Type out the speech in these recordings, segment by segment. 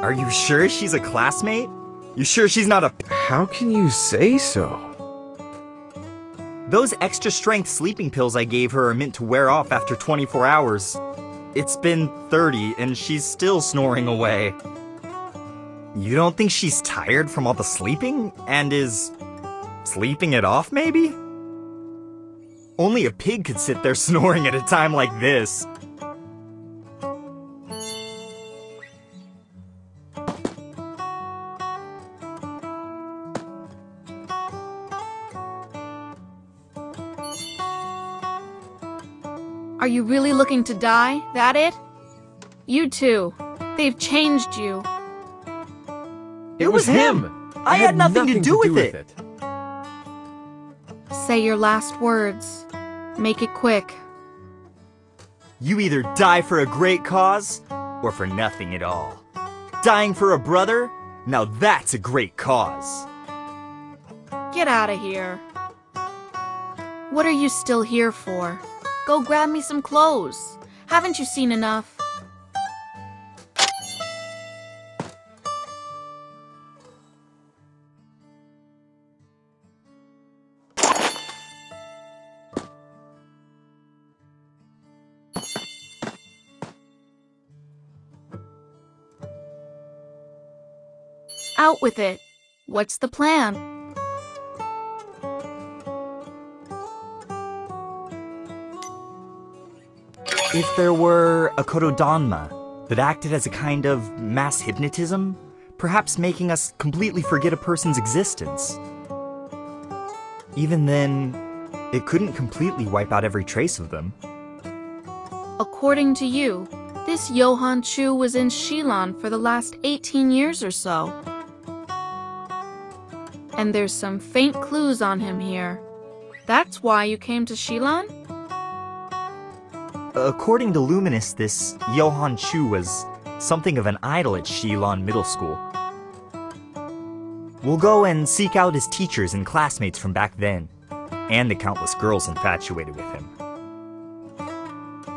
Are you sure she's a classmate? You sure she's not a... How can you say so? Those extra strength sleeping pills I gave her are meant to wear off after 24 hours. It's been 30 and she's still snoring away. You don't think she's tired from all the sleeping and is sleeping it off, maybe? Only a pig could sit there snoring at a time like this. Are you really looking to die? That it? You too. They've changed you. It was him! I had nothing to do with it! Say your last words. Make it quick. You either die for a great cause, or for nothing at all. Dying for a brother? Now that's a great cause. Get out of here. What are you still here for? Go grab me some clothes. Haven't you seen enough? Out with it. What's the plan? If there were a Korodonma that acted as a kind of mass hypnotism, perhaps making us completely forget a person's existence. Even then, it couldn't completely wipe out every trace of them. According to you, this Johann Chu was in Shilon for the last 18 years or so. And there's some faint clues on him here. That's why you came to Shilon? According to Luminous, this Johann Chu was something of an idol at Shilon Middle School. We'll go and seek out his teachers and classmates from back then, and the countless girls infatuated with him.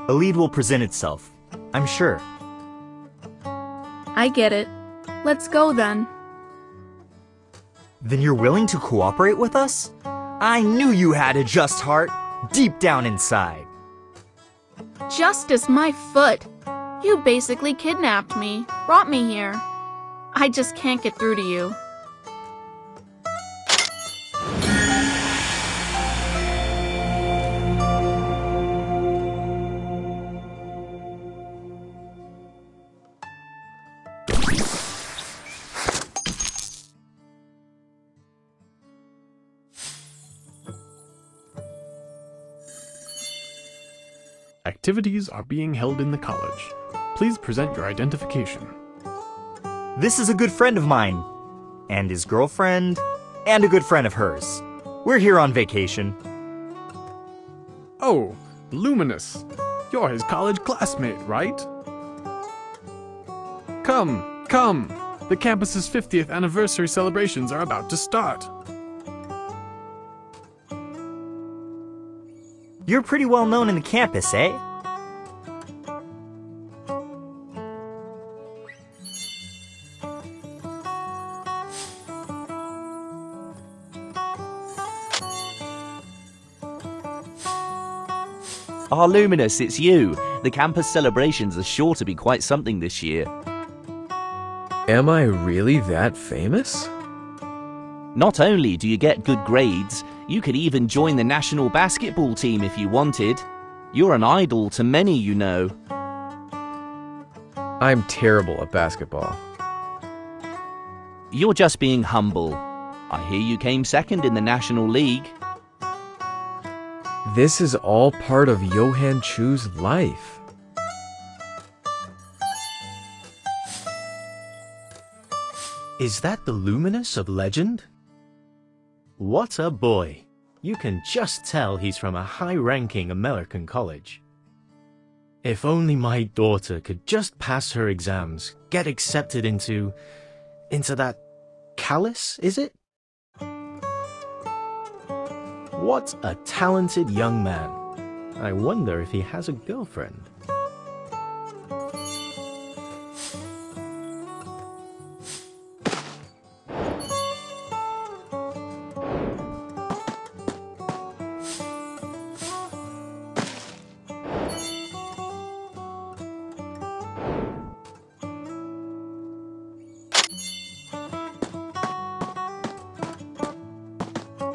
A lead will present itself, I'm sure. I get it. Let's go then. Then you're willing to cooperate with us? I knew you had a just heart, deep down inside. Just as my foot. You basically kidnapped me, brought me here. I just can't get through to you. Activities are being held in the college. Please present your identification. This is a good friend of mine, and his girlfriend, and a good friend of hers. We're here on vacation. Oh, Luminous. You're his college classmate, right? Come, come. The campus's 50th anniversary celebrations are about to start. You're pretty well known in the campus, eh? Ah, Luminous, it's you. The campus celebrations are sure to be quite something this year. Am I really that famous? Not only do you get good grades, you could even join the national basketball team if you wanted. You're an idol to many, you know. I'm terrible at basketball. You're just being humble. I hear you came second in the National League. This is all part of Johann Chu's life. Is that the Luminous of legend? What a boy. You can just tell he's from a high-ranking American college. If only my daughter could just pass her exams, get accepted into that Callus, is it? What a talented young man. I wonder if he has a girlfriend.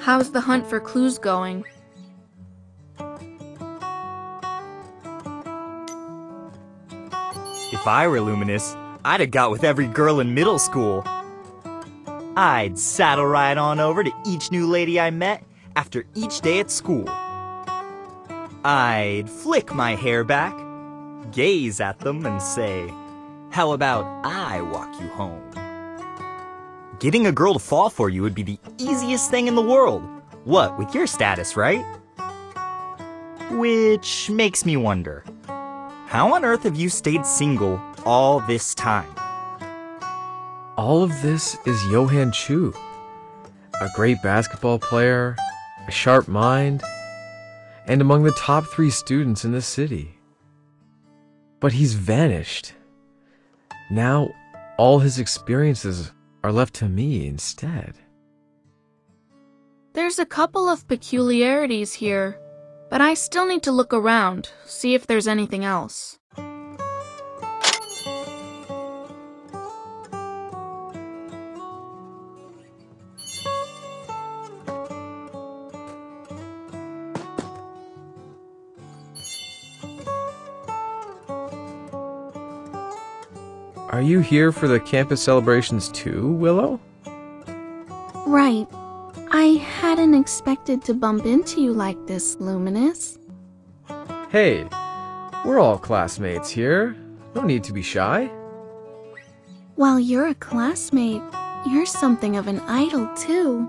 How's the hunt for clues going? If I were Luminous, I'd have got with every girl in middle school. I'd saddle right on over to each new lady I met after each day at school. I'd flick my hair back, gaze at them, and say, "How about I walk you home?" Getting a girl to fall for you would be the easiest thing in the world. What, with your status, right? Which makes me wonder, how on earth have you stayed single all this time? All of this is Johan Chu. A great basketball player, a sharp mind, and among the top 3 students in the city. But he's vanished. Now, all his experiences are left to me instead. There's a couple of peculiarities here, but I still need to look around, see if there's anything else. Are you here for the campus celebrations too, Willow? Right. I hadn't expected to bump into you like this, Luminous. Hey, we're all classmates here. No need to be shy. While you're a classmate, you're something of an idol, too.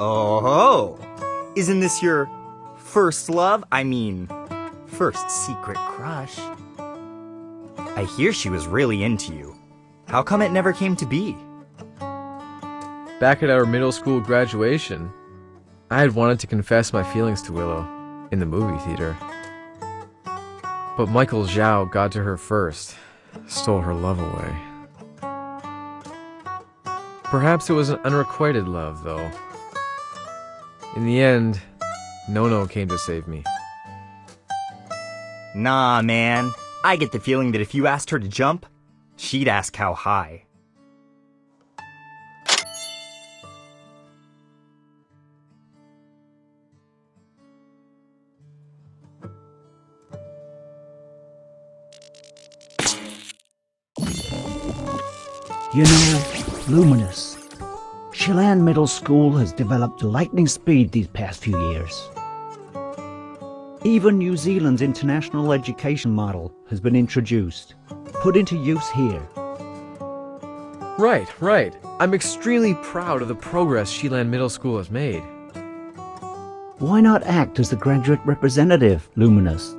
Oh, isn't this your first love? I mean, first secret crush. I hear she was really into you. How come it never came to be? Back at our middle school graduation, I had wanted to confess my feelings to Willow in the movie theater. But Michael Zhao got to her first, stole her love away. Perhaps it was an unrequited love, though. In the end, Nono came to save me. Nah, man. I get the feeling that if you asked her to jump, she'd ask how high. You know, Luminous, Chelan Middle School has developed lightning speed these past few years. Even New Zealand's international education model has been introduced, put into use here. Right. I'm extremely proud of the progress Chelan Middle School has made. Why not act as the graduate representative, Luminous,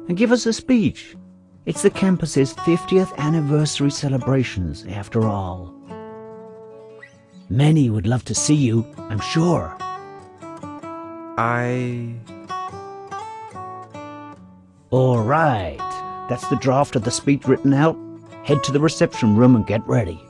and give us a speech? It's the campus's 50th anniversary celebrations, after all. Many would love to see you, I'm sure. All right. That's the draft of the speech written out. Head to the reception room and get ready.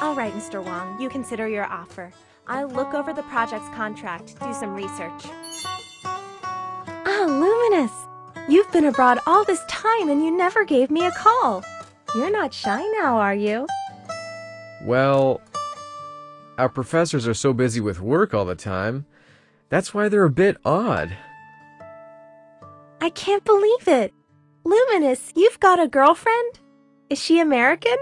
All right, Mr. Wong, you consider your offer. I'll look over the project's contract, do some research. Ah, Luminous! You've been abroad all this time and you never gave me a call. You're not shy now, are you? Well, our professors are so busy with work all the time. That's why they're a bit odd. I can't believe it. Luminous, you've got a girlfriend? Is she American?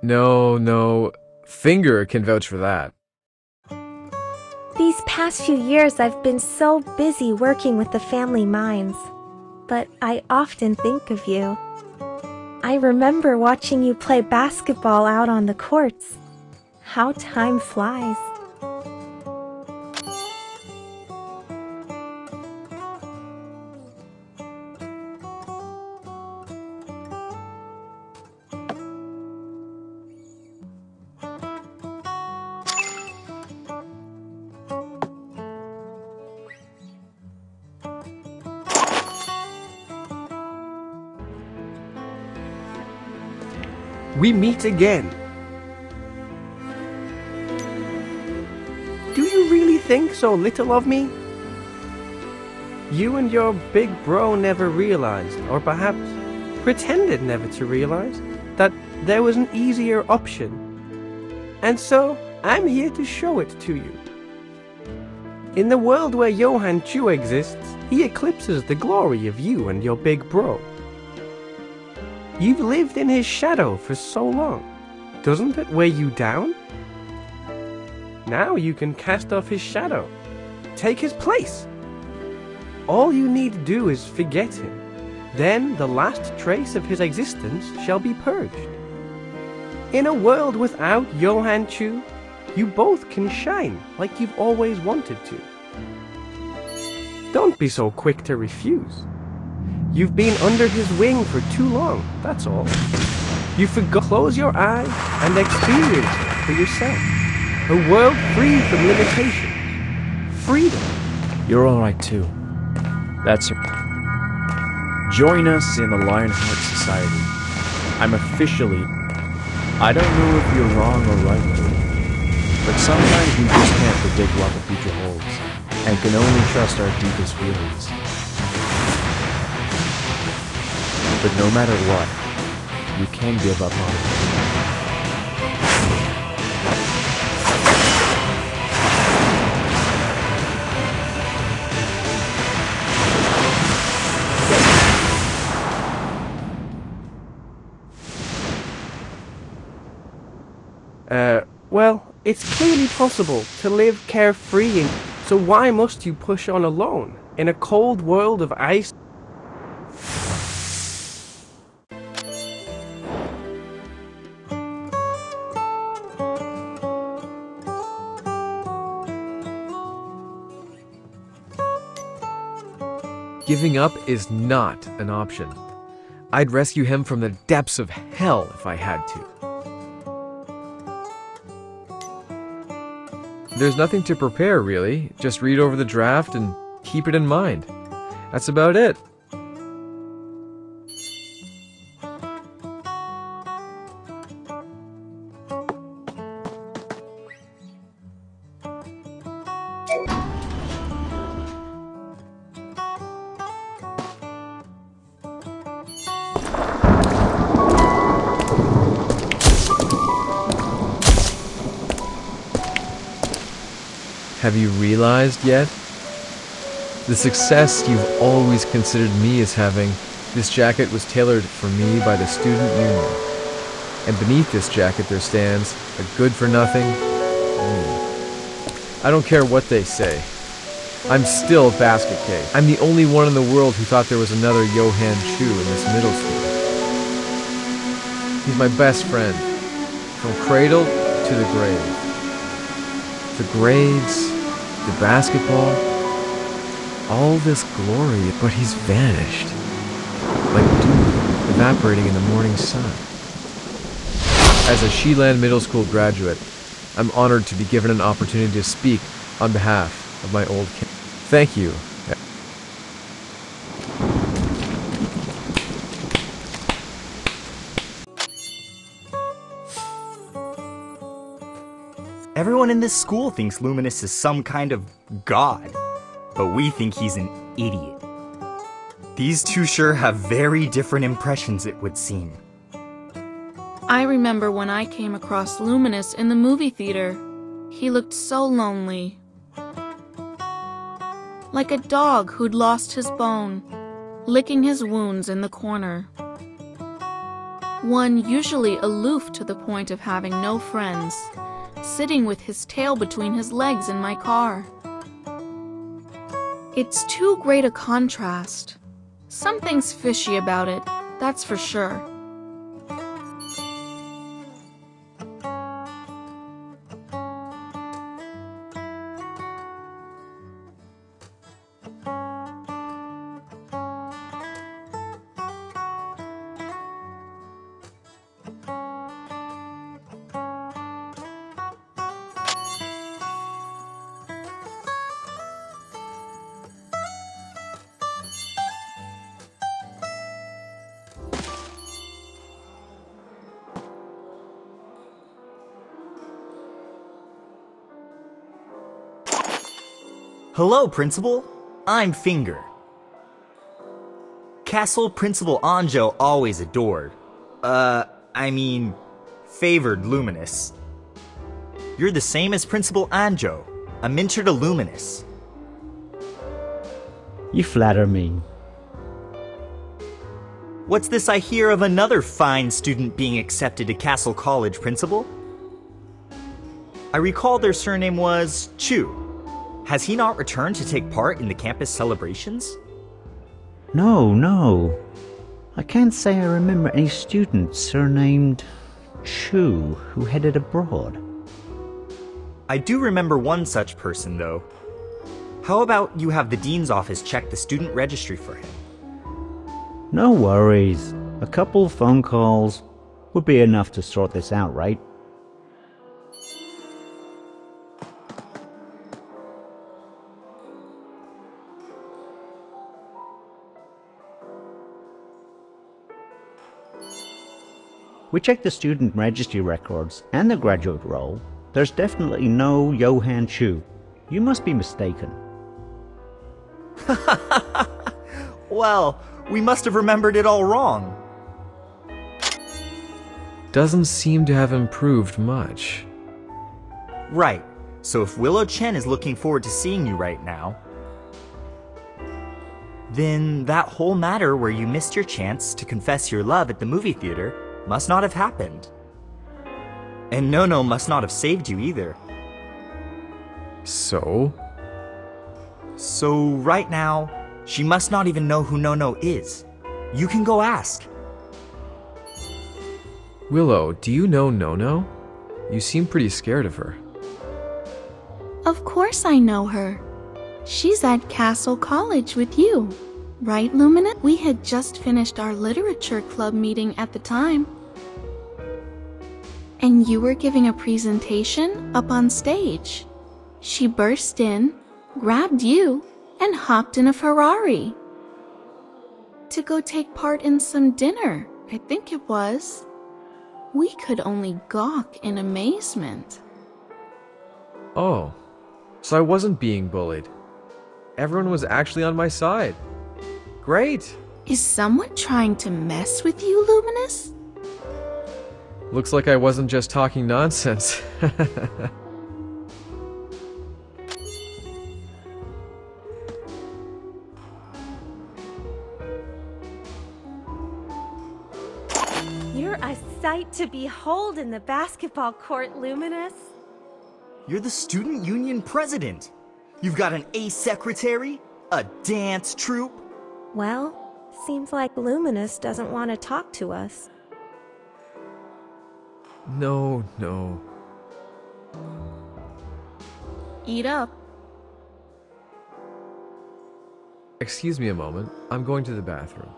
No. Finger can vouch for that. These past few years I've been so busy working with the family mines, but I often think of you. I remember watching you play basketball out on the courts. How time flies. we meet again. Do you really think so little of me? You and your big bro never realized, or perhaps pretended never to realize, that there was an easier option. And so, I'm here to show it to you. In the world where Johann Chu exists, he eclipses the glory of you and your big bro. You've lived in his shadow for so long. Doesn't it weigh you down? Now you can cast off his shadow. Take his place. All you need to do is forget him. Then the last trace of his existence shall be purged. In a world without Johann Chu, you both can shine like you've always wanted to. Don't be so quick to refuse. You've been under his wing for too long, that's all. You forgot. Close your eyes and experience it for yourself. A world free from limitations. Freedom. You're alright too. That's it. Join us in the Lionheart Society. I'm officially... I don't know if you're wrong or right, but sometimes we just can't predict what the future holds, and can only trust our deepest feelings. But no matter what, you can give up on it. Well, it's clearly possible to live carefree, so why must you push on alone in a cold world of ice? Giving up is not an option. I'd rescue him from the depths of hell if I had to. There's nothing to prepare, really. Just read over the draft and keep it in mind. That's about it. Have you realized yet? The success you've always considered me as having, this jacket was tailored for me by the student union. And beneath this jacket there stands a good-for-nothing me. I don't care what they say. I'm still Basket Case. I'm the only one in the world who thought there was another Johann Chu in this middle school. He's my best friend, from cradle to the grave. The grades, the basketball, all this glory, but he's vanished. Like dew evaporating in the morning sun. As a Shilan Middle School graduate, I'm honored to be given an opportunity to speak on behalf of my old kin. Thank you. Everyone in this school thinks Luminous is some kind of god, but we think he's an idiot. These two sure have very different impressions, it would seem. I remember when I came across Luminous in the movie theater. He looked so lonely. Like a dog who'd lost his bone, licking his wounds in the corner. One usually aloof to the point of having no friends, sitting with his tail between his legs in my car. It's too great a contrast. Something's fishy about it, that's for sure. Hello, Principal. I'm Finger. Castle Principal Anjo always adored. Favored Luminous. You're the same as Principal Anjo, a mentor to Luminous. You flatter me. What's this I hear of another fine student being accepted to Castle College, Principal? I recall their surname was Chu. Has he not returned to take part in the campus celebrations? No. I can't say I remember any student surnamed Chu who headed abroad. I do remember one such person, though. How about you have the Dean's office check the student registry for him? No worries. A couple of phone calls would be enough to sort this out, right? We checked the student registry records and the graduate roll. There's definitely no Johan Chu. You must be mistaken. Well, we must have remembered it all wrong. Doesn't seem to have improved much. Right. So if Willow Chen is looking forward to seeing you right now, then that whole matter where you missed your chance to confess your love at the movie theater must not have happened. And Nono must not have saved you either. So? So right now, she must not even know who Nono is. You can go ask. Willow, do you know Nono? You seem pretty scared of her. Of course I know her. She's at Castle College with you. Right, Luminous? We had just finished our literature club meeting at the time. And you were giving a presentation up on stage. She burst in, grabbed you, and hopped in a Ferrari. To go take part in some dinner, I think it was. We could only gawk in amazement. Oh, so I wasn't being bullied. Everyone was actually on my side. Great! Is someone trying to mess with you, Luminous? Looks like I wasn't just talking nonsense. You're a sight to behold in the basketball court, Luminous. You're the student union president. You've got an ace secretary, a dance troupe. Well, seems like Luminous doesn't want to talk to us. No. Eat up. Excuse me a moment. I'm going to the bathroom.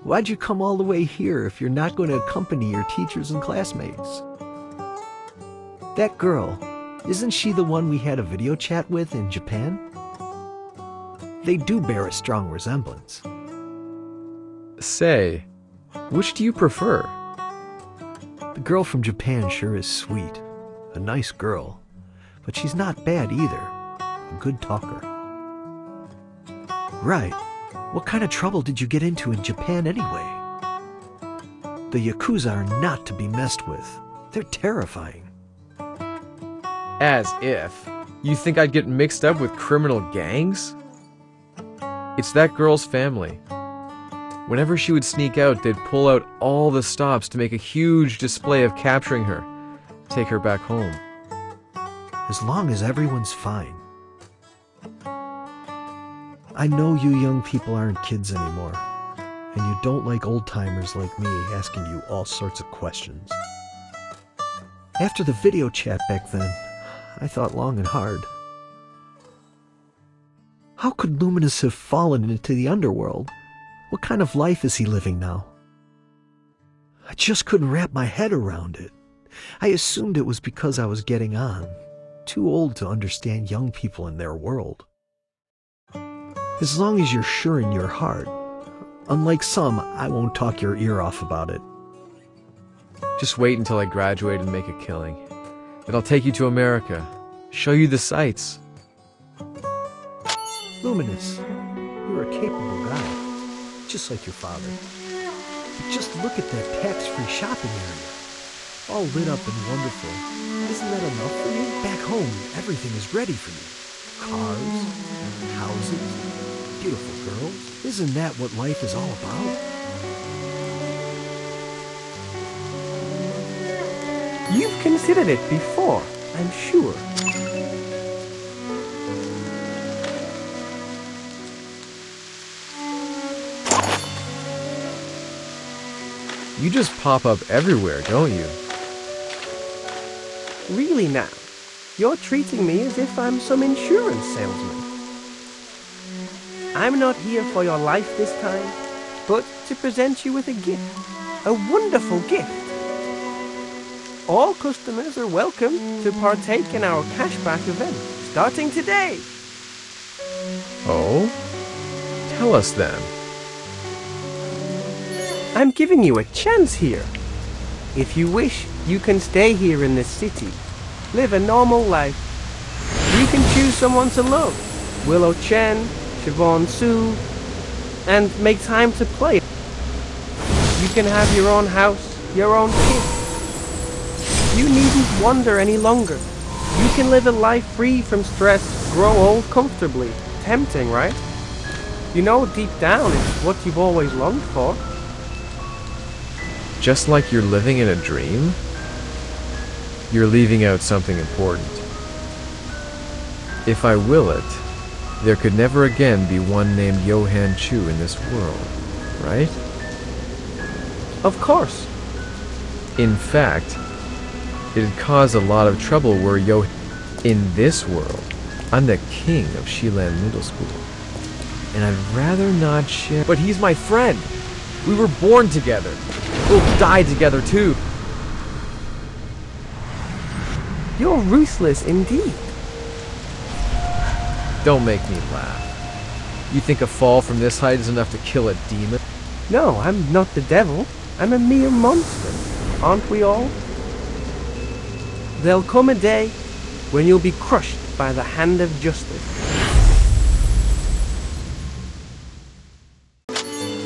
Why'd you come all the way here if you're not going to accompany your teachers and classmates? That girl, isn't she the one we had a video chat with in Japan? They do bear a strong resemblance. Say, which do you prefer? The girl from Japan sure is sweet. A nice girl. But she's not bad either. A good talker. Right. What kind of trouble did you get into in Japan anyway? The Yakuza are not to be messed with. They're terrifying. As if. You think I'd get mixed up with criminal gangs? It's that girl's family. Whenever she would sneak out, they'd pull out all the stops to make a huge display of capturing her. Take her back home. As long as everyone's fine. I know you young people aren't kids anymore, and you don't like old-timers like me asking you all sorts of questions. After the video chat back then, I thought long and hard. How could Luminous have fallen into the underworld? What kind of life is he living now? I just couldn't wrap my head around it. I assumed it was because I was getting on, too old to understand young people in their world. As long as you're sure in your heart, unlike some, I won't talk your ear off about it. Just wait until I graduate and make a killing. Then I'll take you to America, show you the sights. Luminous, you're a capable guy, just like your father. But just look at that tax-free shopping area. All lit up and wonderful. Isn't that enough for you? Back home, everything is ready for you. Cars, houses, beautiful girls. Isn't that what life is all about? You've considered it before, I'm sure. You just pop up everywhere, don't you? Really now? You're treating me as if I'm some insurance salesman. I'm not here for your life this time, but to present you with a gift. A wonderful gift. All customers are welcome to partake in our cashback event, starting today. Oh? Tell us then. I'm giving you a chance here. If you wish, you can stay here in this city, live a normal life. You can choose someone to love, Willow Chen, Siobhan Su, and make time to play. You can have your own house, your own kids. You needn't wander any longer. You can live a life free from stress, grow old comfortably. Tempting, right? You know deep down it's what you've always longed for. Just like you're living in a dream? You're leaving out something important. If I will it, there could never again be one named Johan Chu in this world, right? Of course. In fact, it'd cause a lot of trouble were Johan in this world. I'm the king of Shilan Middle School. And I'd rather not share. But he's my friend. We were born together. We'll die together too. You're ruthless indeed. Don't make me laugh. You think a fall from this height is enough to kill a demon? No, I'm not the devil. I'm a mere monster. Aren't we all? There'll come a day when you'll be crushed by the hand of justice.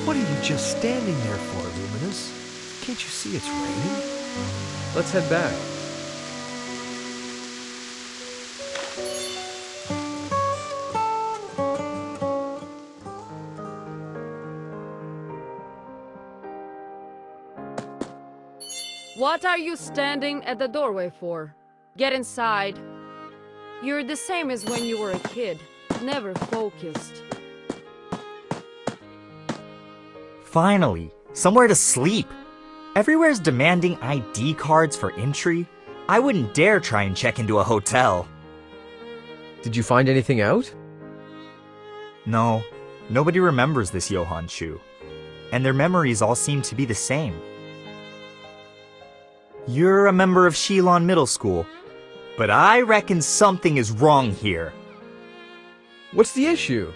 What are you just standing there for, Luminous? Can't you see it's raining? Let's head back. What are you standing at the doorway for? Get inside. You're the same as when you were a kid, never focused. Finally, somewhere to sleep. Everywhere's demanding ID cards for entry. I wouldn't dare try and check into a hotel. Did you find anything out? No, nobody remembers this Johan Chu. And their memories all seem to be the same. You're a member of Shilan Middle School, but I reckon something is wrong here. What's the issue?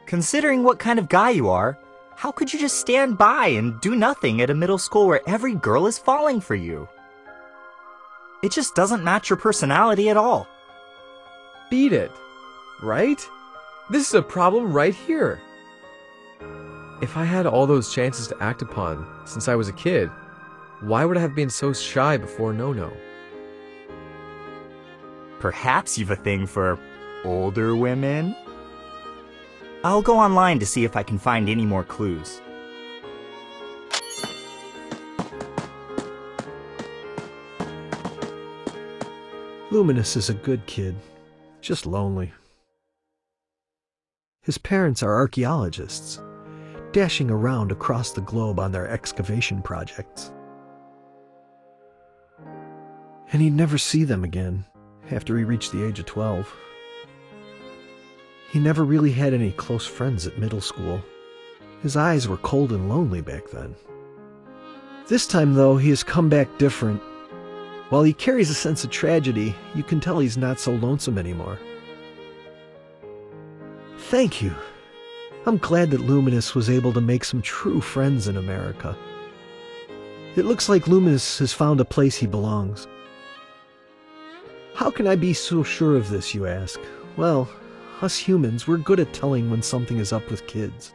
Considering what kind of guy you are, how could you just stand by and do nothing at a middle school where every girl is falling for you? It just doesn't match your personality at all. Beat it, right? This is a problem right here. If I had all those chances to act upon since I was a kid, why would I have been so shy before No-No? Perhaps you've a thing for older women? I'll go online to see if I can find any more clues. Luminous is a good kid, just lonely. His parents are archaeologists, dashing around across the globe on their excavation projects. And he'd never see them again after he reached the age of 12. He never really had any close friends at middle school. His eyes were cold and lonely back then. This time, though, he has come back different. While he carries a sense of tragedy, you can tell he's not so lonesome anymore. Thank you. I'm glad that Luminous was able to make some true friends in America. It looks like Luminous has found a place he belongs. How can I be so sure of this, you ask? Well, us humans, we're good at telling when something is up with kids.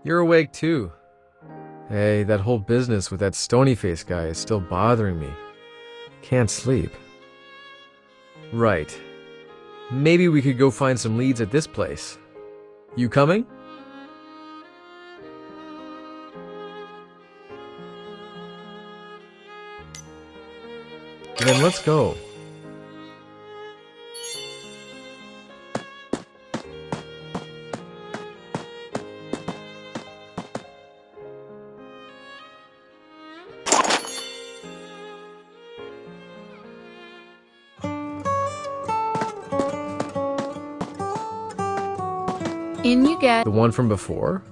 You're awake too. Hey, that whole business with that stony-faced guy is still bothering me. Can't sleep. Right. Maybe we could go find some leads at this place. You coming? Then let's go. In you get. The one from before?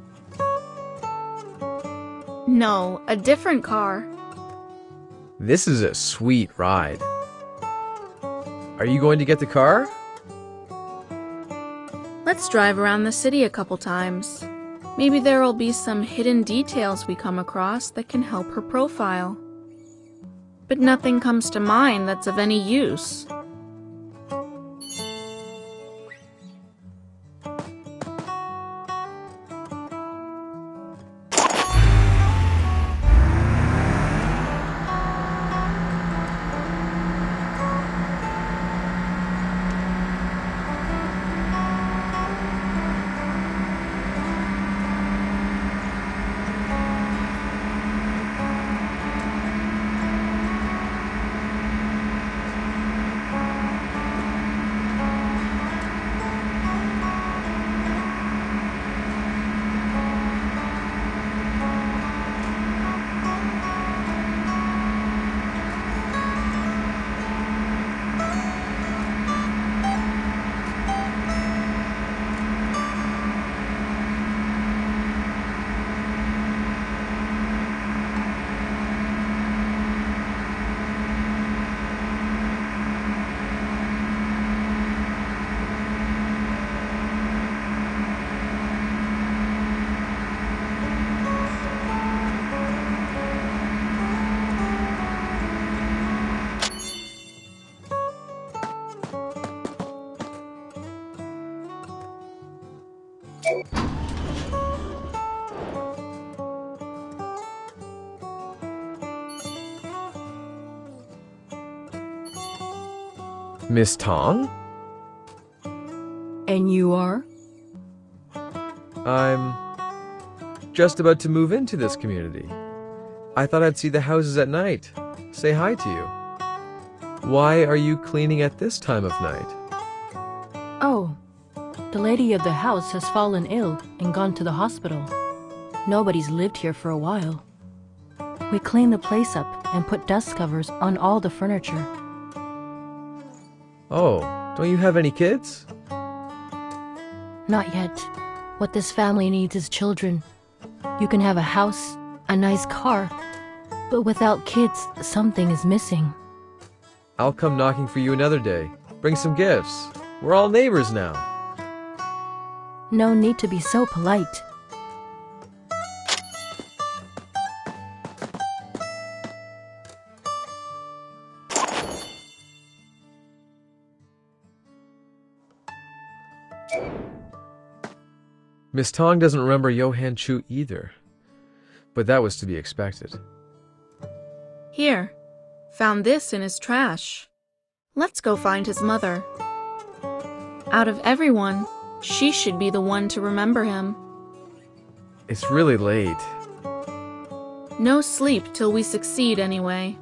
No, a different car. This is a sweet ride. Are you going to get the car? Let's drive around the city a couple times. Maybe there will be some hidden details we come across that can help her profile. But nothing comes to mind that's of any use. Miss Tong? And you are? I'm just about to move into this community. I thought I'd see the houses at night, say hi to you. Why are you cleaning at this time of night? Oh, the lady of the house has fallen ill and gone to the hospital. Nobody's lived here for a while. We cleaned the place up and put dust covers on all the furniture. Oh, don't you have any kids? Not yet. What this family needs is children. You can have a house, a nice car, but without kids, something is missing. I'll come knocking for you another day. Bring some gifts. We're all neighbors now. No need to be so polite. Miss Tong doesn't remember Johann Chu either, but that was to be expected. Here, found this in his trash. Let's go find his mother. Out of everyone, she should be the one to remember him. It's really late. No sleep till we succeed anyway.